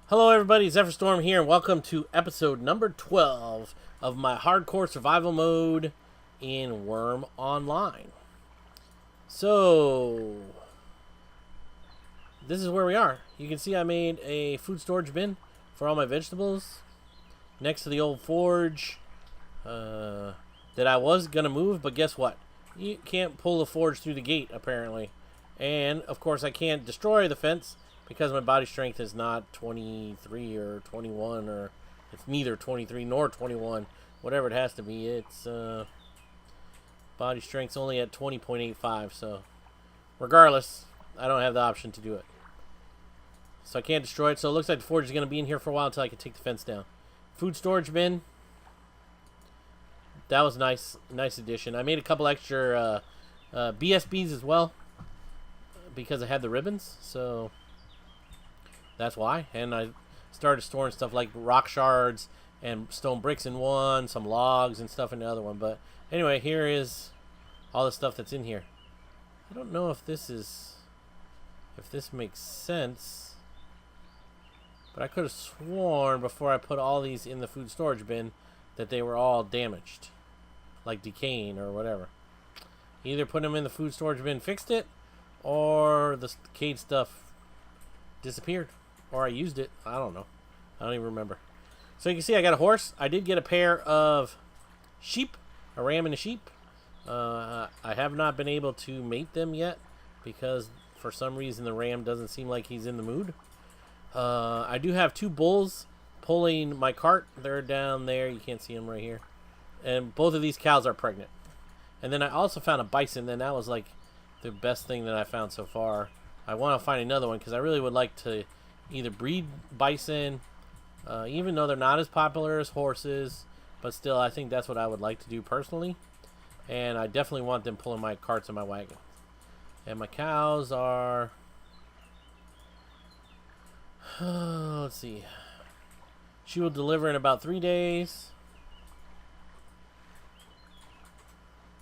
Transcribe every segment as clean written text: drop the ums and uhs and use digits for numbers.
Hello everybody, Zephyr Storm here, and welcome to episode number 12 of my hardcore survival mode in Wurm Online. So, this is where we are. You can see I made a food storage bin for all my vegetables next to the old forge that I was going to move, but guess what? You can't pull the forge through the gate, apparently. And, of course, I can't destroy the fence because my body strength is not 23 or 21, or it's neither 23 nor 21, whatever it has to be. It's body strength's only at 20.85, so regardless, I don't have the option to do it. So I can't destroy it, so it looks like the forge is going to be in here for a while until I can take the fence down. Food storage bin. That was nice addition. I made a couple extra BSBs as well because I had the ribbons, so that's why. And I started storing stuff like rock shards and stone bricks in one, some logs and stuff in the other one. But anyway, here is all the stuff that's in here. I don't know if this makes sense, but I could have sworn before I put all these in the food storage bin that they were all damaged, like decaying or whatever. Either put them in the food storage bin, fixed it, or the decayed stuff disappeared. Or I used it. I don't know. I don't even remember. So you can see I got a horse. I did get a pair of sheep. A ram and a sheep. I have not been able to mate them yet because for some reason the ram doesn't seem like he's in the mood. I do have two bulls pulling my cart. They're down there. You can't see them right here. And both of these cows are pregnant. And then I also found a bison. And that was like the best thing that I found so far. I want to find another one because I really would like to either breed bison, even though they're not as popular as horses, but still I think that's what I would like to do personally. And I definitely want them pulling my carts and my wagon. And my cows are, let's see, she will deliver in about 3 days.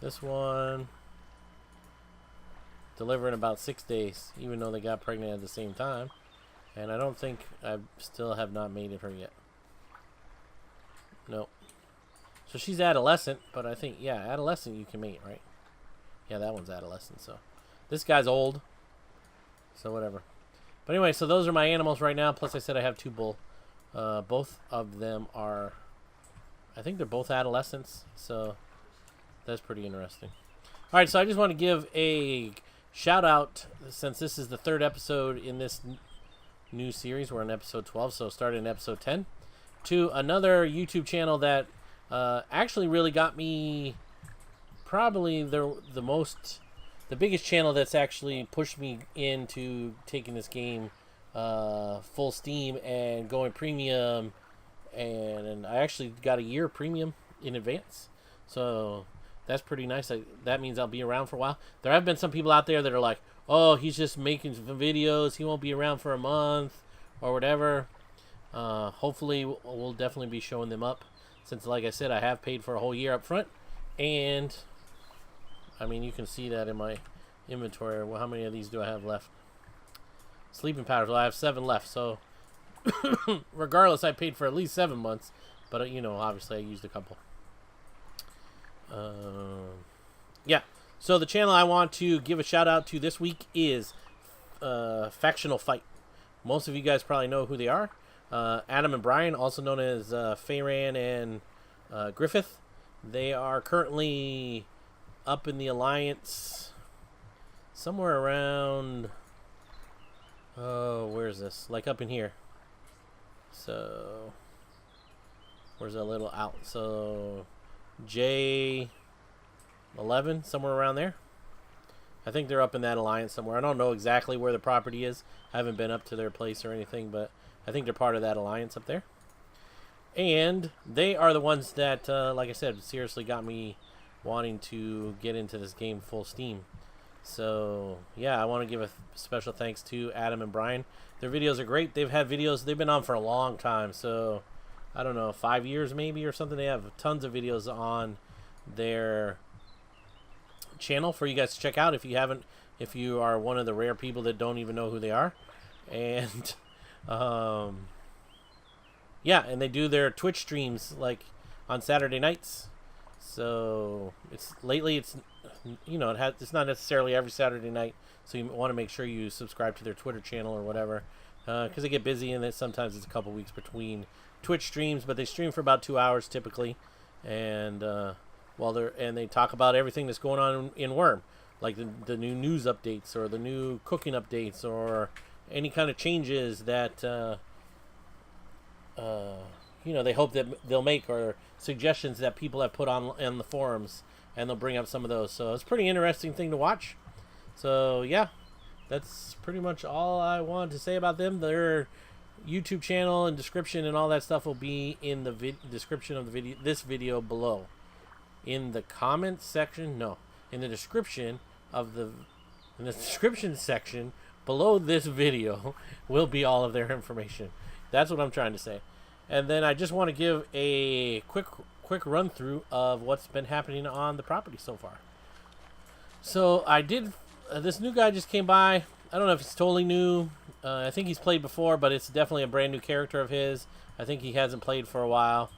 This one deliver in about 6 days, even though they got pregnant at the same time. And I don't think I still have not mated her yet. Nope. So she's adolescent, but I think, yeah, adolescent you can mate, right? Yeah, that one's adolescent, so. This guy's old. So whatever. But anyway, so those are my animals right now. Plus I said I have two bull. Both of them are, I think they're both adolescents. So that's pretty interesting. Alright, so I just want to give a shout out, since this is the third episode in this new series. We're on episode 12, so started in episode 10, to another YouTube channel that actually really got me, probably the biggest channel that's actually pushed me into taking this game full steam and going premium, and I actually got a year premium in advance, so that's pretty nice. That means I'll be around for a while. There have been some people out there that are like, oh, he's just making some videos, he won't be around for a month or whatever. Hopefully we'll definitely be showing them up, since like I said, I have paid for a whole year up front. And I mean, you can see that in my inventory. Well, how many of these do I have left? Sleeping powders, well, I have 7 left, so regardless, I paid for at least 7 months, but you know, obviously I used a couple. Yeah, so the channel I want to give a shout out to this week is Factional Fight. Most of you guys probably know who they are. Adam and Brian, also known as Fayran and Griffith. They are currently up in the Alliance somewhere around, oh, where's this? Like up in here. So, where's that little out? So, J11, somewhere around there. I think they're up in that alliance somewhere. I don't know exactly where the property is. I haven't been up to their place or anything, but I think they're part of that alliance up there. And they are the ones that, like I said, seriously got me wanting to get into this game full steam. So, yeah, I want to give a special thanks to Adam and Brian. Their videos are great. They've had videos, they've been on for a long time, so I don't know, 5 years maybe or something. They have tons of videos on their channel for you guys to check out if you haven't, if you are one of the rare people that don't even know who they are. And Yeah, and they do their Twitch streams like on Saturday nights. So it's lately it's it's not necessarily every Saturday night. So you want to make sure you subscribe to their Twitter channel or whatever, because they get busy and sometimes it's a couple weeks between Twitch streams. But they stream for about 2 hours typically, and they talk about everything that's going on in Wurm, like the new news updates or the new cooking updates or any kind of changes that they hope that they'll make, or suggestions that people have put on in the forums, and they'll bring up some of those. So it's a pretty interesting thing to watch. So yeah, that's pretty much all I wanted to say about them. Their YouTube channel and description and all that stuff will be in the description of this video below. In the comments section, no, in the description section below this video will be all of their information. That's what I'm trying to say. And then I just want to give a quick run through of what's been happening on the property so far. So I did. This new guy just came by. I don't know if he's totally new. I think he's played before, but it's definitely a brand new character of his. I think he hasn't played for a while.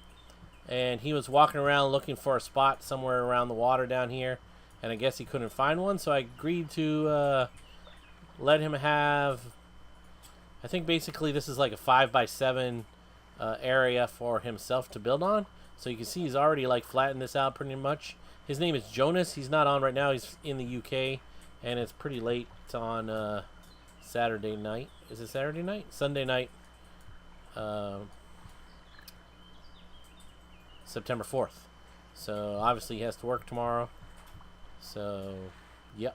And he was walking around looking for a spot somewhere around the water down here. And I guess he couldn't find one, so I agreed to let him have... I think basically this is like a 5x7 area for himself to build on. So you can see he's already like flattened this out pretty much. His name is Jonas. He's not on right now. He's in the UK. And it's pretty late on Saturday night. Is it Saturday night? Sunday night. September 4th. So obviously he has to work tomorrow. So, yep.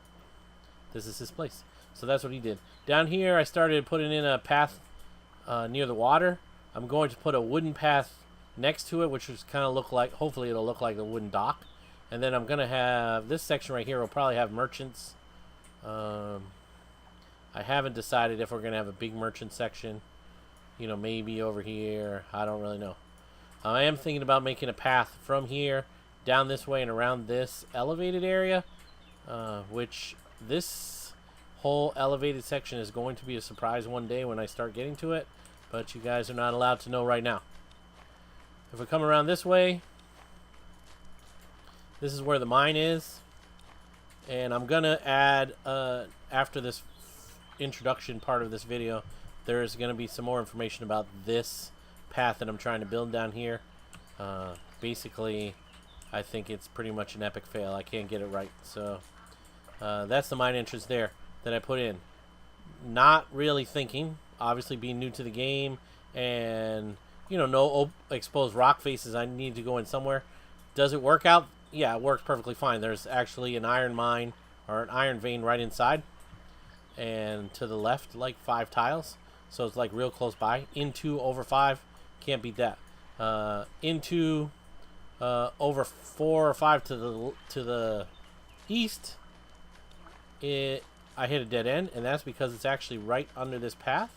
This is his place. So that's what he did. Down here I started putting in a path near the water. I'm going to put a wooden path next to it, which is kind of look like, hopefully it'll look like a wooden dock. And then I'm going to have, this section right here will probably have merchants. I haven't decided if we're going to have a big merchant section. Maybe over here. I don't really know. I am thinking about making a path from here down this way and around this elevated area, which this whole elevated section is going to be a surprise one day when I start getting to it, but you guys are not allowed to know right now. If we come around this way, this is where the mine is, and I'm gonna add after this introduction part of this video, there's gonna be some more information about this path that I'm trying to build down here. Basically, I think it's pretty much an epic fail. I can't get it right. So that's the mine entrance there that I put in. Not really thinking, obviously being new to the game, and no exposed rock faces. I need to go in somewhere. Does it work out? Yeah, it works perfectly fine. There's actually an iron mine or an iron vein right inside, and to the left like 5 tiles. So it's like real close by. Into over 5. Can't beat that. Into over 4 or 5 to the east, I hit a dead end, and that's because it's actually right under this path,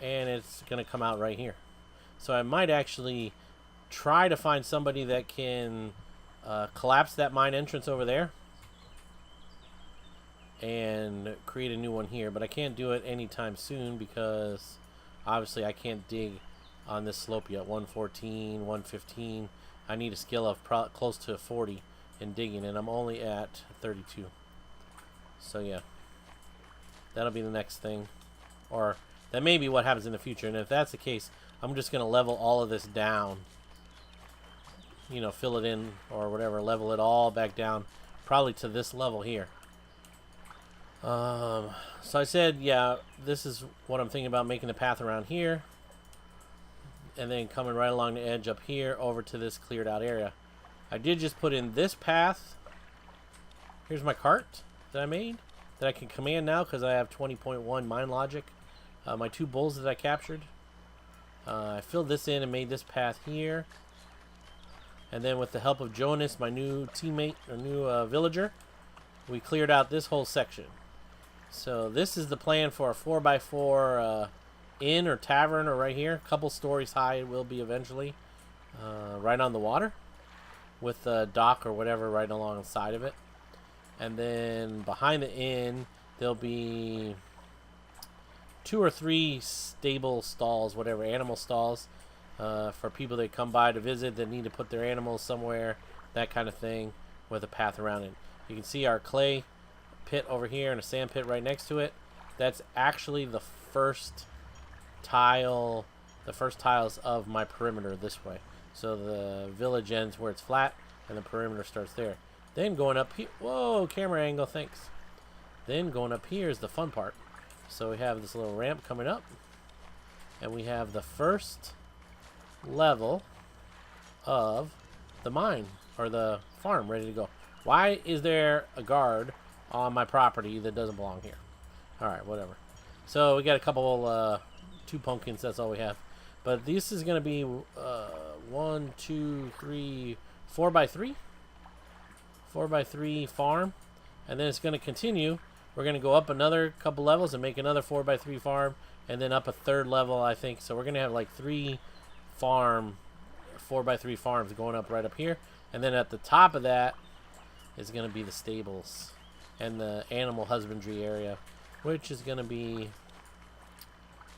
and it's gonna come out right here. So I might actually try to find somebody that can collapse that mine entrance over there and create a new one here, but I can't do it anytime soon because obviously I can't dig on this slope yet. 114, 115. I need a skill of close to 40 in digging, and I'm only at 32. So yeah, that'll be the next thing, or that may be what happens in the future. And if that's the case, I'm just gonna level all of this down, fill it in or whatever, level it all back down, probably to this level here. So I said, yeah, this is what I'm thinking about, making the path around here, and then coming right along the edge up here over to this cleared out area. I did just put in this path. Here's my cart that I made that I can command now because I have 20.1 mine logic. My 2 bulls that I captured. I filled this in and made this path here. And then with the help of Jonas, my new teammate, or new villager, we cleared out this whole section. So this is the plan for a 4x4 inn or tavern, or right here. A couple stories high it will be eventually. Right on the water. With a dock or whatever right alongside of it. And then behind the inn, there'll be 2 or 3 stable stalls, whatever, animal stalls. for people that come by to visit that need to put their animals somewhere, that kind of thing, with a path around it. You can see our clay pit over here and a sand pit right next to it. That's actually the first tiles of my perimeter this way. So the village ends where it's flat and the perimeter starts there. Then going up here, whoa, camera angle, thanks. Then going up here is the fun part. So we have this little ramp coming up, and we have the first level of the mine, or the farm, ready to go. Why is there a guard on my property that doesn't belong here? Alright, whatever. So we got a couple, 2 pumpkins, that's all we have. But this is going to be 1, 2, 3, 4x3. 4x3 farm. And then it's going to continue. We're going to go up another couple levels and make another 4x3 farm. And then up a third level, I think. So we're going to have like 3 4x3 farms going up right up here. And then at the top of that is going to be the stables and the animal husbandry area, which is going to be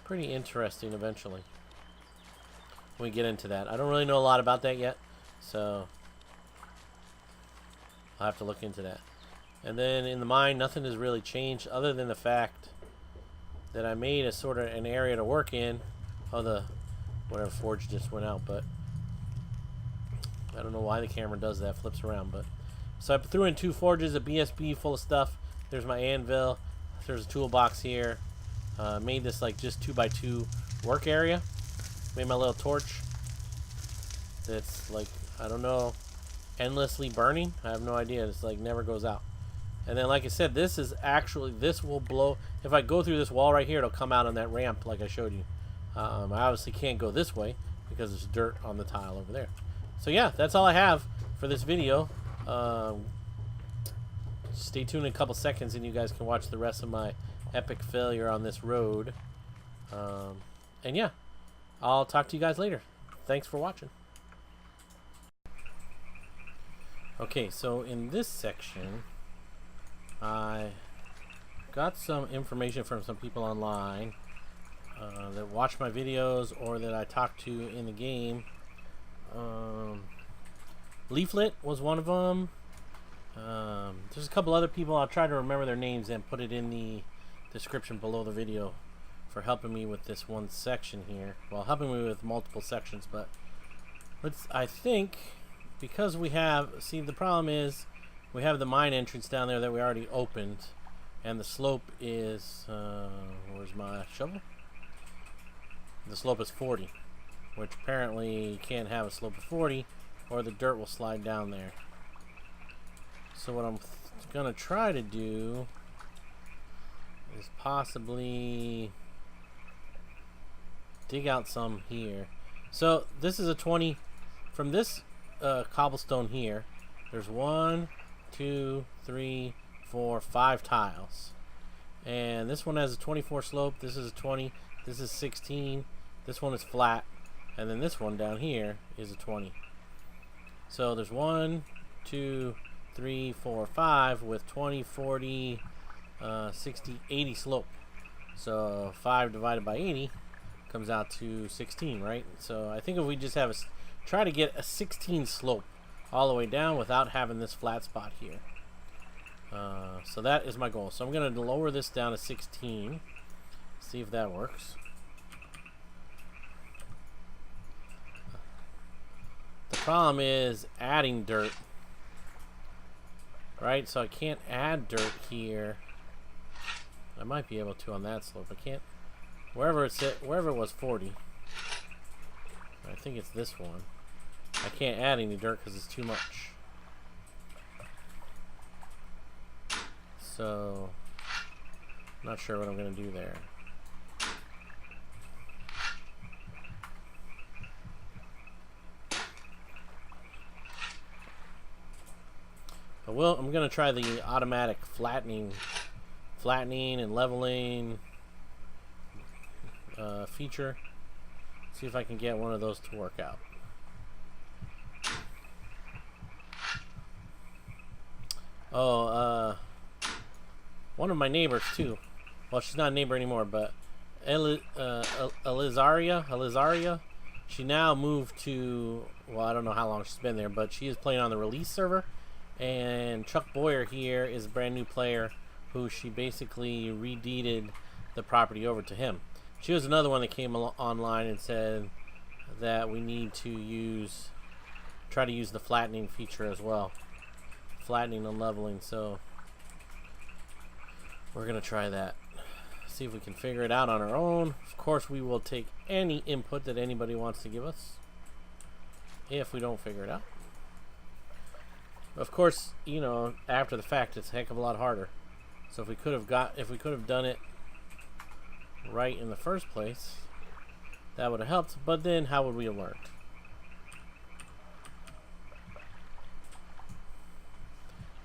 pretty interesting eventually when we get into that. I don't really know a lot about that yet, so I'll have to look into that. And then in the mine, nothing has really changed other than the fact that I made a sort of an area to work in. Oh, the whatever forge just went out, but I don't know why the camera does that, flips around. But so I threw in 2 forges, a BSB full of stuff. There's my anvil. There's a toolbox here. Made this like just 2x2 work area. Made my little torch that's like, I don't know, endlessly burning. I have no idea. It's like never goes out. And then like I said, this is actually, this will blow. If I go through this wall right here, it'll come out on that ramp like I showed you. I obviously can't go this way because there's dirt on the tile over there. So yeah, that's all I have for this video. Stay tuned in a couple seconds and you guys can watch the rest of my epic failure on this road. And yeah, I'll talk to you guys later. Thanks for watching. Okay, so in this section, I got some information from some people online that watch my videos or that I talk to in the game. Leaflet was one of them. There's a couple other people. I'll try to remember their names and put it in the description below the video for helping me with this one section here. Well, helping me with multiple sections, but I think because we have, see, the problem is we have the mine entrance down there that we already opened, and the slope is where's my shovel? The slope is 40, which apparently you can't have a slope of 40 or the dirt will slide down there. So what I'm gonna try to do is possibly dig out some here. So this is a 20 from this cobblestone here. There's 1, 2, 3, 4, 5 tiles, and this one has a 24 slope. This is a 20. This is 16. This one is flat, and then this one down here is a 20. So there's 1, 2, 3, 4, 5 with 20, 40, 60, 80 slope. So 5 divided by 80 comes out to 16, right? So I think if we just have try to get a 16 slope all the way down without having this flat spot here. So that is my goal. So I'm going to lower this down to 16. See if that works. The problem is adding dirt. Right? So I can't add dirt here. I might be able to on that slope. I can't. Wherever it's at, wherever it was 40. I think it's this one. I can't add any dirt because it's too much. So, I'm not sure what I'm going to do there. But I'm going to try the automatic flattening and leveling feature. See if I can get one of those to work out. Oh, one of my neighbors too. Well, she's not a neighbor anymore, but Elizaria She now moved to, well, I don't know how long she's been there, but she is playing on the release server. And Chuck Boyer here is a brand new player who she basically redeeded the property over to him. She was another one that came online and said that we need to try to use the flattening feature as well. Flattening and leveling, so we're going to try that. See if we can figure it out on our own. Of course, we will take any input that anybody wants to give us if we don't figure it out. Of course, you know, after the fact, it's a heck of a lot harder. So if we could have done it right in the first place, that would have helped. But then, how would we have learned?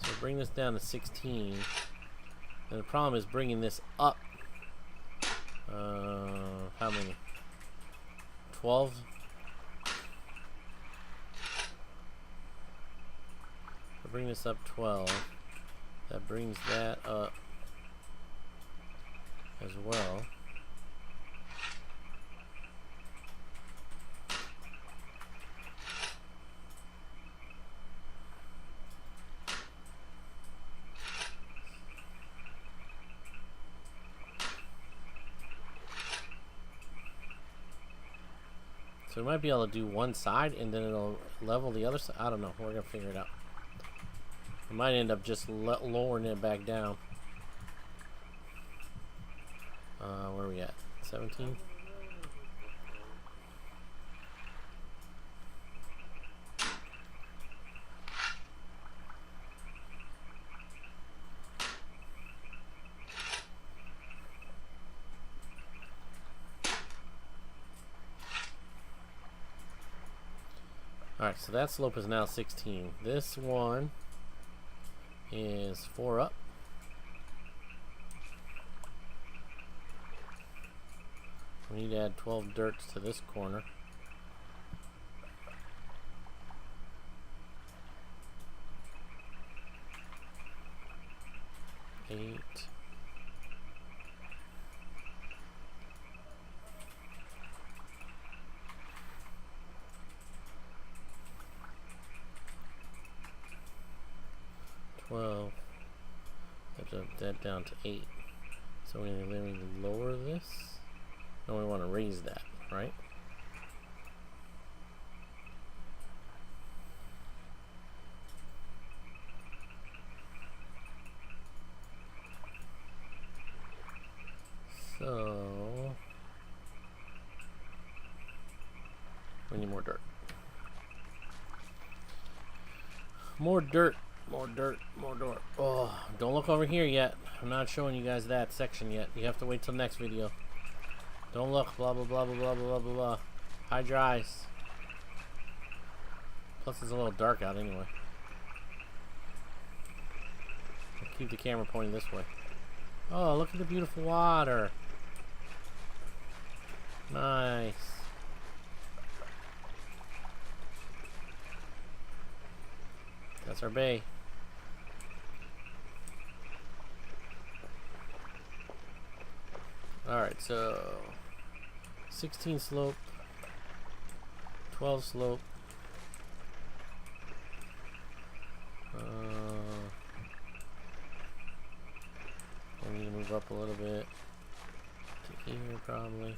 So bring this down to 16. And the problem is bringing this up. How many? 12? Bring this up 12. That brings that up as well. So we might be able to do one side and then it'll level the other side. I don't know. We're going to figure it out. We might end up just lowering it back down. Where are we at? 17? Alright, so that slope is now 16. This one is 4 up. We need to add 12 dirts to this corner. Eight. Well, let's jump that down to 8. So we need to lower this. And we want to raise that, right? So we need more dirt. More dirt. More dirt, more dirt. Oh, don't look over here yet. I'm not showing you guys that section yet. You have to wait till next video. Don't look. Blah, blah, blah, blah, blah, blah, blah, blah. Hide your eyes. Plus, it's a little dark out anyway. I'll keep the camera pointing this way. Oh, look at the beautiful water. Nice. That's our bay. Alright, so 16 slope, 12 slope. I need to move up a little bit to here probably.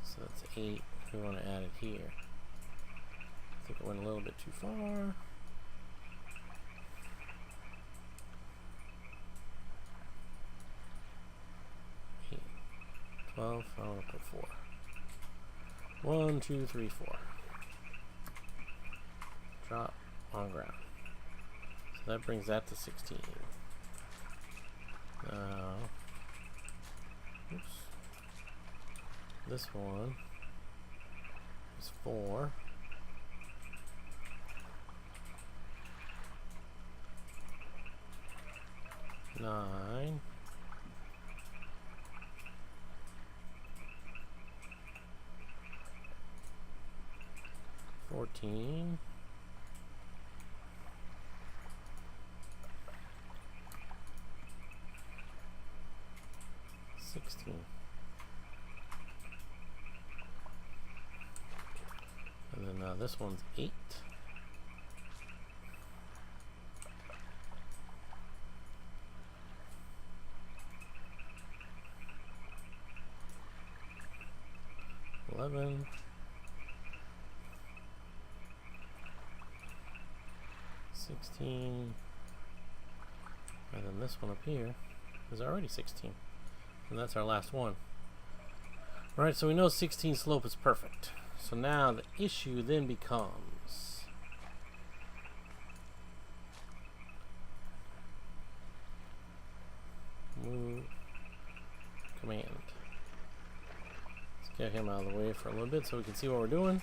So that's 8. We want to add it here. I think it went a little bit too far. 12, I want to put 4. 1, 2, 3, 4. Drop on ground. So that brings that to 16. Now, oops. This one is 4. Nine. 14. 15. This one's 8. $11. 16. And then this one up here is already 16. And that's our last one. Alright, so we know 16 slope is perfect. So now the issue then becomes move command. Let's get him out of the way for a little bit so we can see what we're doing.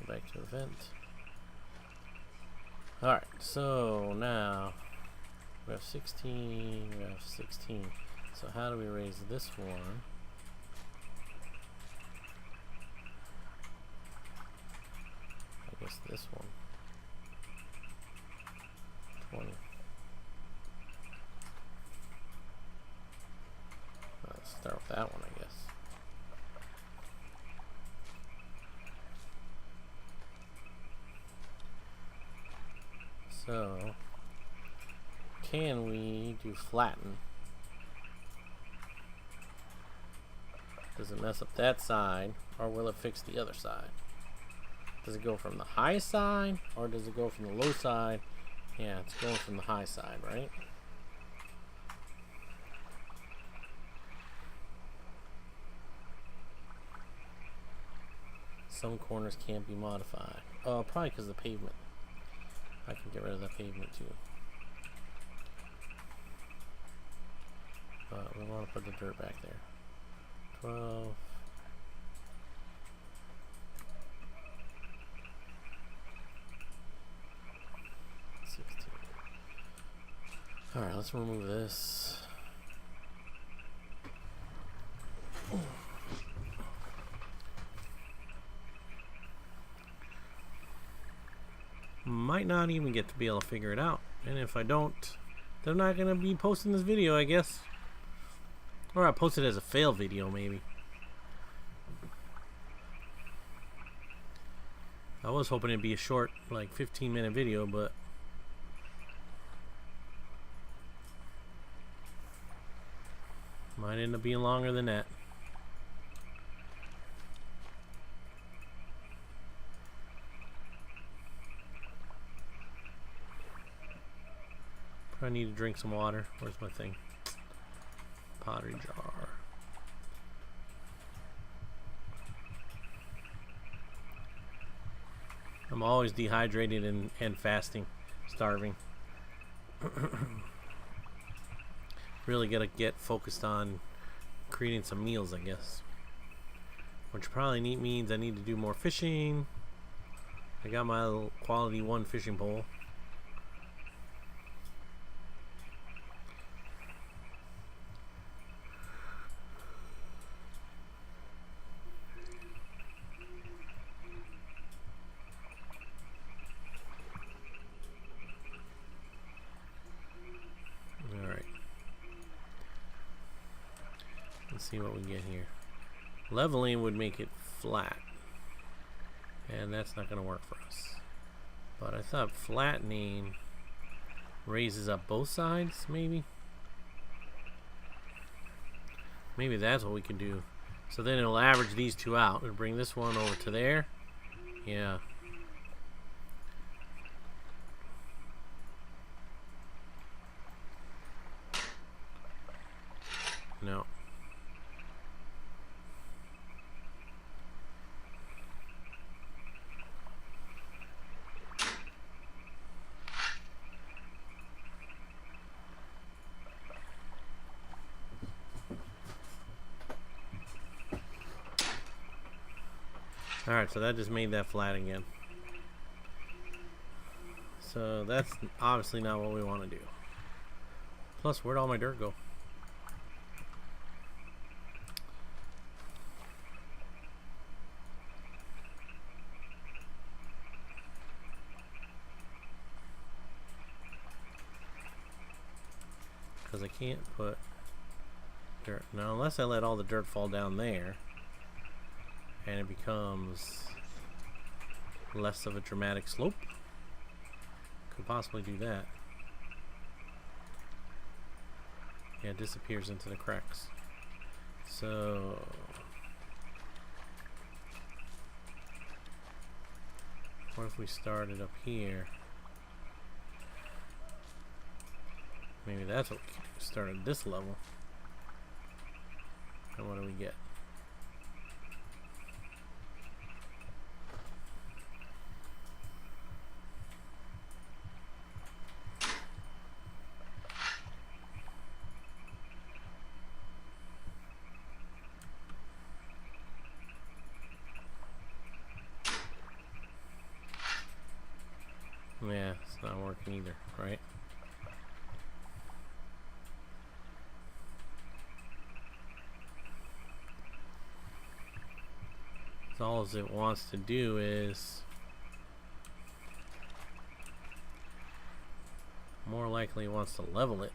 Go back to event. Alright, so now we have 16, we have 16. So how do we raise this one? I guess this one. 20. Let's start with that one, I guess. So, can we do flatten? Does it mess up that side, or will it fix the other side? Does it go from the high side, or does it go from the low side? Yeah, it's going from the high side, right? Some corners can't be modified. Oh, probably because of the pavement. I can get rid of that pavement too. But we want to put the dirt back there. 12. Alright, let's remove this. Might not even get to be able to figure it out. And if I don't, they're not going to be posting this video, I guess. Or I'll post it as a fail video, maybe. I was hoping it'd be a short, like 15-minute video, but might end up being longer than that. I need to drink some water. Where's my thing? Pottery jar. I'm always dehydrated and fasting, starving. Really gotta get focused on creating some meals, I guess. Which probably means I need to do more fishing. I got my little quality 1 fishing pole. See what we get here. Leveling would make it flat, and that's not going to work for us. But I thought flattening raises up both sides, maybe that's what we can do. So then it'll average these two out and bring this one over to there. Yeah. No. Alright, so that just made that flat again. So that's obviously not what we want to do. Plus, where'd all my dirt go? Because I can't put Dirt. Now, unless I let all the dirt fall down there, and it becomes less of a dramatic slope. Could possibly do that. Yeah, it disappears into the cracks. So what if we started up here? Maybe that's what we can do. Start at this level. And what do we get? Yeah, it's not working either, right? So all it wants to do is more likely it wants to level it.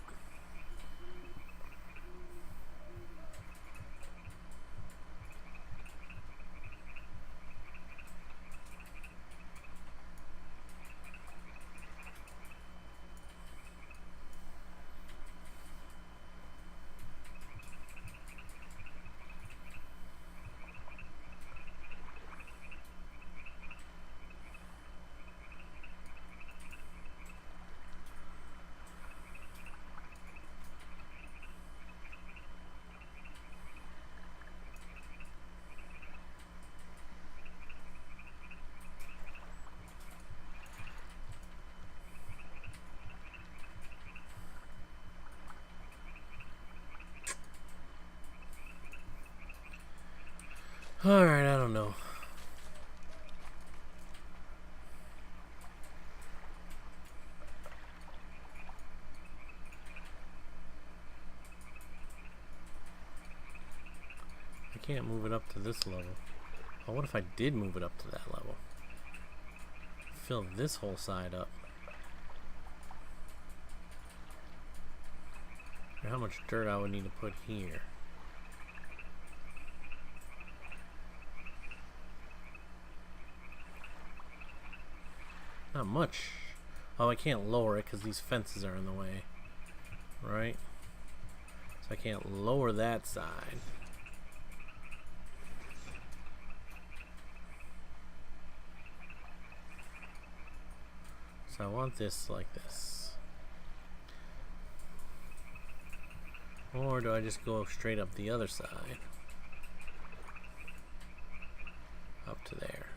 Alright, I don't know. I can't move it up to this level. Oh, what if I did move it up to that level? Fill this whole side up. Or how much dirt I would need to put here. Not much. Oh, I can't lower it because these fences are in the way. Right? So I can't lower that side. So I want this like this. Or do I just go straight up the other side? Up to there.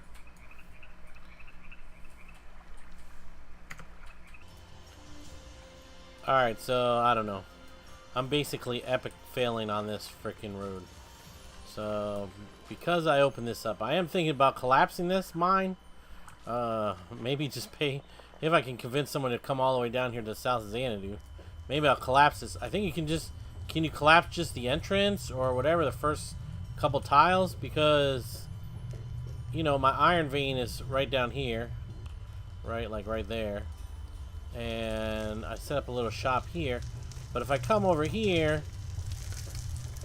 Alright, so I don't know. I'm basically epic failing on this freaking road. So because I opened this up, I am thinking about collapsing this mine. Maybe just pay, if I can convince someone to come all the way down here to the south of Xanadu. Maybe I'll collapse this. I think you can just, can you collapse just the entrance or whatever, the first couple tiles? Because, you know, my iron vein is right down here. Right, like right there. And I set up a little shop here. But if I come over here,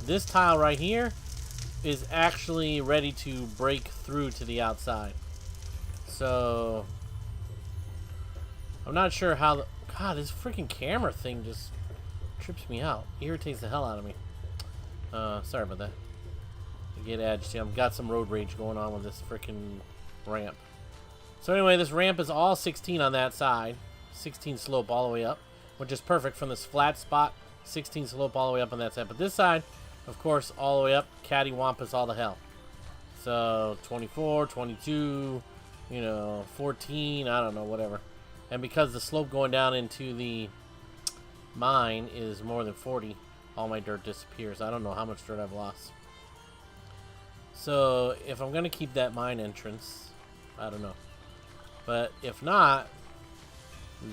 this tile right here is actually ready to break through to the outside. So I'm not sure how the, God, this freaking camera thing just trips me out. Irritates the hell out of me. Sorry about that. I get agitated. I've got some road rage going on with this freaking ramp. So anyway, this ramp is all 16 on that side. 16 slope all the way up, which is perfect from this flat spot. 16 slope all the way up on that side. But this side, of course, all the way up, cattywampus all the hell. So 24, 22, you know, 14, I don't know, whatever. And because the slope going down into the mine is more than 40, all my dirt disappears. I don't know how much dirt I've lost. So if I'm going to keep that mine entrance, I don't know. But if not,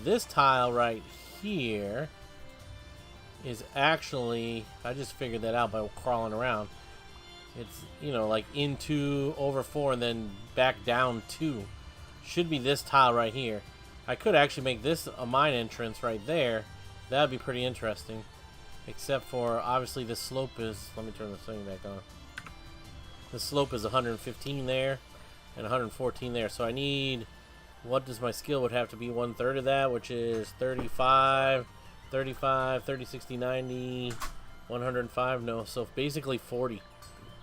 this tile right here is actually, I just figured that out by crawling around. It's, you know, like into, over 4, and then back down 2. Should be this tile right here. I could actually make this a mine entrance right there. That would be pretty interesting. Except for, obviously, this slope is... Let me turn this thing back on. The slope is 115 there and 114 there. So I need... What does my skill would have to be? 1/3 of that, which is 35, 35, 30, 60, 90, 105. No, so basically 40.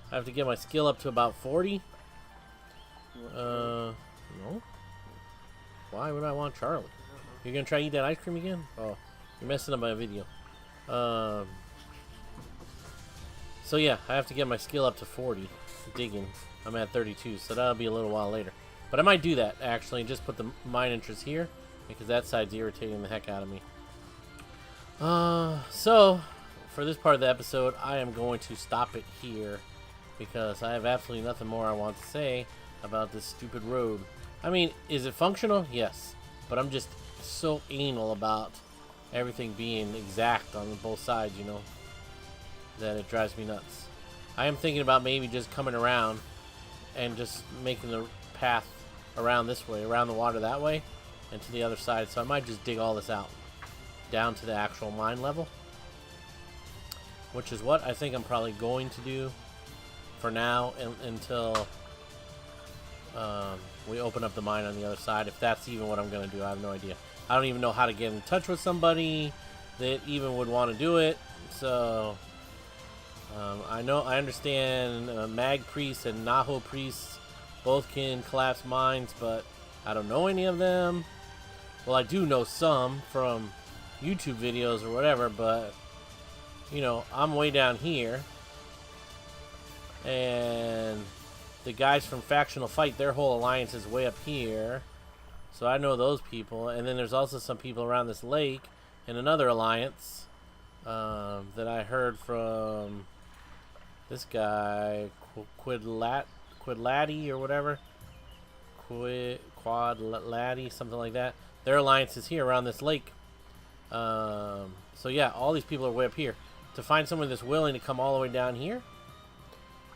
I have to get my skill up to about 40. No. Why would I want Charlie? You're gonna try to eat that ice cream again? Oh, you're messing up my video. So yeah, I have to get my skill up to 40. Digging. I'm at 32, so that'll be a little while later. But I might do that, actually, and just put the mine entrance here, because that side's irritating the heck out of me. So, for this part of the episode, I am going to stop it here, because I have absolutely nothing more I want to say about this stupid road. I mean, is it functional? Yes. But I'm just so anal about everything being exact on both sides, you know, that it drives me nuts. I am thinking about maybe just coming around and just making the path around this way, around the water that way, and to the other side. So I might just dig all this out down to the actual mine level, which is what I think I'm probably going to do for now until we open up the mine on the other side. If that's even what I'm going to do, I have no idea. I don't even know how to get in touch with somebody that even would want to do it. So I understand Mag Priests and Naho Priests both can collapse mines, but I don't know any of them. Well, I do know some from YouTube videos or whatever, but you know, I'm way down here, and the guys from Factional Fight, their whole alliance is way up here, so I know those people. And then there's also some people around this lake in another alliance that I heard from this guy Quidlati or whatever, Quadlati, something like that. Their alliance is here around this lake. So yeah, all these people are way up here. To find someone that's willing to come all the way down here,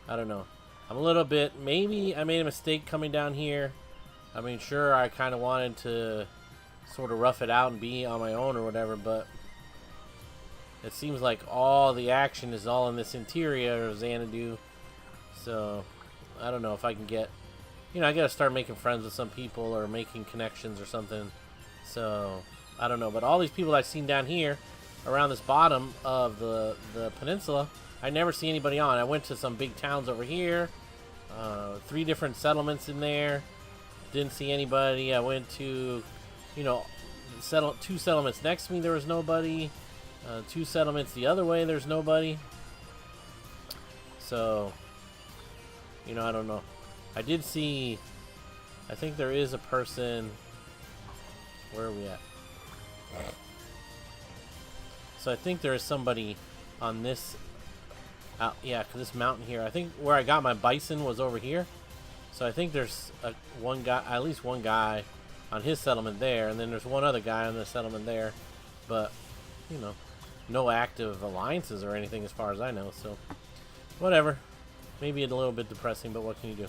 I don't know. I'm a little bit, maybe I made a mistake coming down here. I mean, sure, I kind of wanted to sort of rough it out and be on my own or whatever, but it seems like all the action is all in this interior of Xanadu. So I don't know if I can get, you know, I gotta start making friends with some people or making connections or something. So I don't know, but all these people I've seen down here around this bottom of the peninsula, I never see anybody on. I went to some big towns over here, 3 different settlements in there, didn't see anybody. I went to, you know, 2 settlements next to me, there was nobody. 2 settlements the other way, there's nobody. So, you know, I don't know. I did see, I think there is a person, where are we at? So I think there is somebody on this, yeah, this mountain here. I think where I got my bison was over here. So I think there's one guy, at least one guy on his settlement there, and then there's one other guy on the settlement there. But, you know, no active alliances or anything as far as I know, so whatever. Maybe it's a little bit depressing, but what can you do?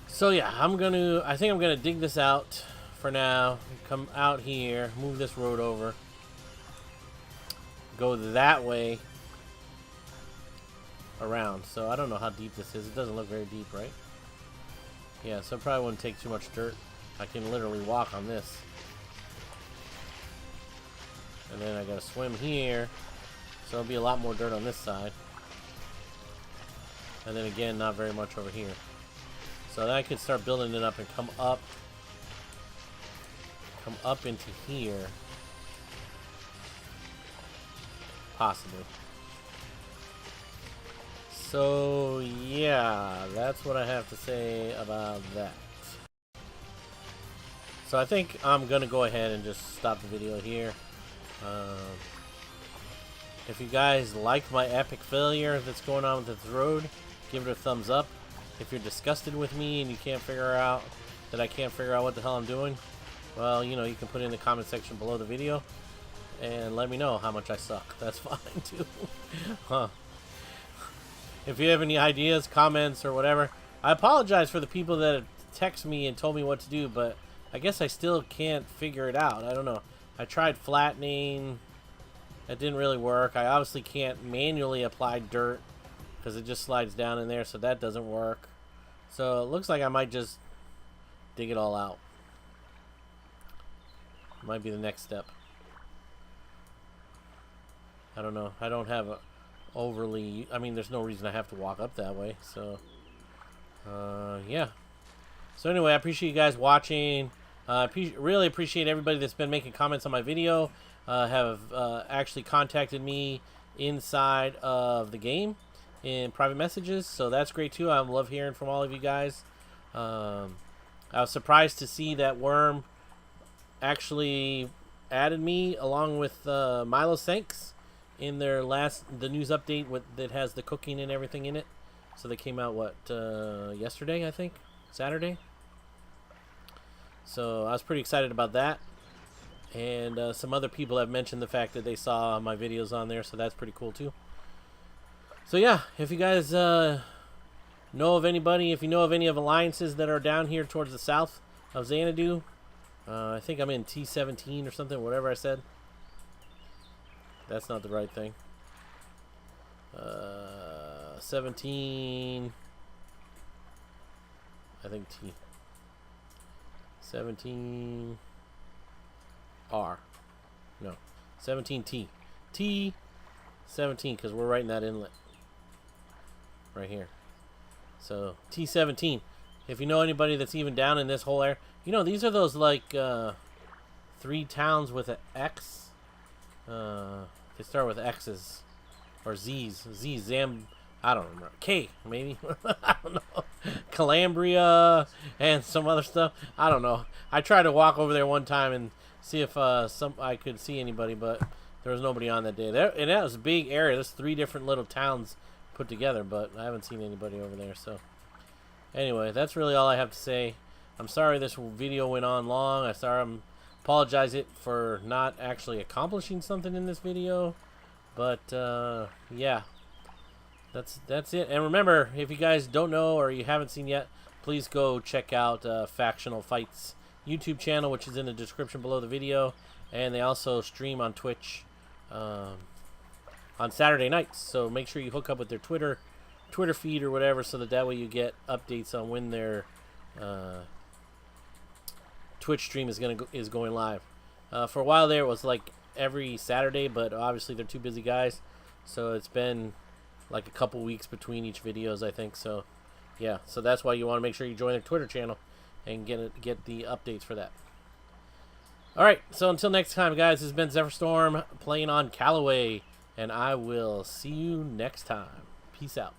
So yeah, I think I'm gonna dig this out for now. Come out here, move this road over, go that way around. So I don't know how deep this is. It doesn't look very deep, right? Yeah, so it probably wouldn't take too much dirt. I can literally walk on this. And then I gotta swim here, so it'll be a lot more dirt on this side. And then again, not very much over here. So then I could start building it up and come up into here, possibly. So yeah, that's what I have to say about that. So I think I'm gonna go ahead and just stop the video here. If you guys like my epic failure that's going on with this road, give it a thumbs up. If you're disgusted with me and you can't figure out that I can't figure out what the hell I'm doing, well, you know, you can put it in the comment section below the video and let me know how much I suck. That's fine too. Huh. If you have any ideas, comments, or whatever, I apologize for the people that text me and told me what to do, but I guess I still can't figure it out. I don't know. I tried flattening That didn't really work. I obviously can't manually apply dirt because it just slides down in there, so that doesn't work. So it looks like I might just dig it all out. Might be the next step. I don't know. I don't have a overly... I mean, there's no reason I have to walk up that way, so... yeah. So anyway, I appreciate you guys watching. Really appreciate everybody that's been making comments on my video. Have actually contacted me inside of the game in private messages, so that's great too. I love hearing from all of you guys. I was surprised to see that Wurm actually added me along with Milo Sanks in their the news update that has the cooking and everything in it. So they came out yesterday, I think, Saturday. So I was pretty excited about that. And some other people have mentioned the fact that they saw my videos on there, so that's pretty cool too. So yeah, if you guys know of anybody, if you know of any of alliances that are down here towards the south of Xanadu, I think I'm in T17 or something, whatever I said. That's not the right thing. 17, I think T. 17 R. No, 17T. T17, because we're right in that inlet. Right here. So, T17. If you know anybody that's even down in this whole area. You know, these are those, like, 3 towns with an X. They start with X's. Or Z's. I don't remember. K, maybe. I don't know. Calabria and some other stuff. I don't know. I tried to walk over there one time and see if I could see anybody, but there was nobody on that day. And that was a big area. There's 3 different little towns put together, but I haven't seen anybody over there. So anyway, that's really all I have to say. I'm sorry this video went on long. I apologize it for not actually accomplishing something in this video. But yeah. That's it. And remember, if you guys don't know or you haven't seen yet, please go check out Factional Fights YouTube channel, which is in the description below the video. And they also stream on Twitch on Saturday nights. So make sure you hook up with their Twitter feed or whatever, so that way you get updates on when their Twitch stream is going live. For a while there, it was like every Saturday, but obviously they're too busy guys, so it's been like a couple weeks between each videos, I think. So yeah, so that's why you want to make sure you join their Twitter channel and get the updates for that. Alright, so until next time, guys, this has been Zephyr Storm playing on Callaway, and I will see you next time. Peace out.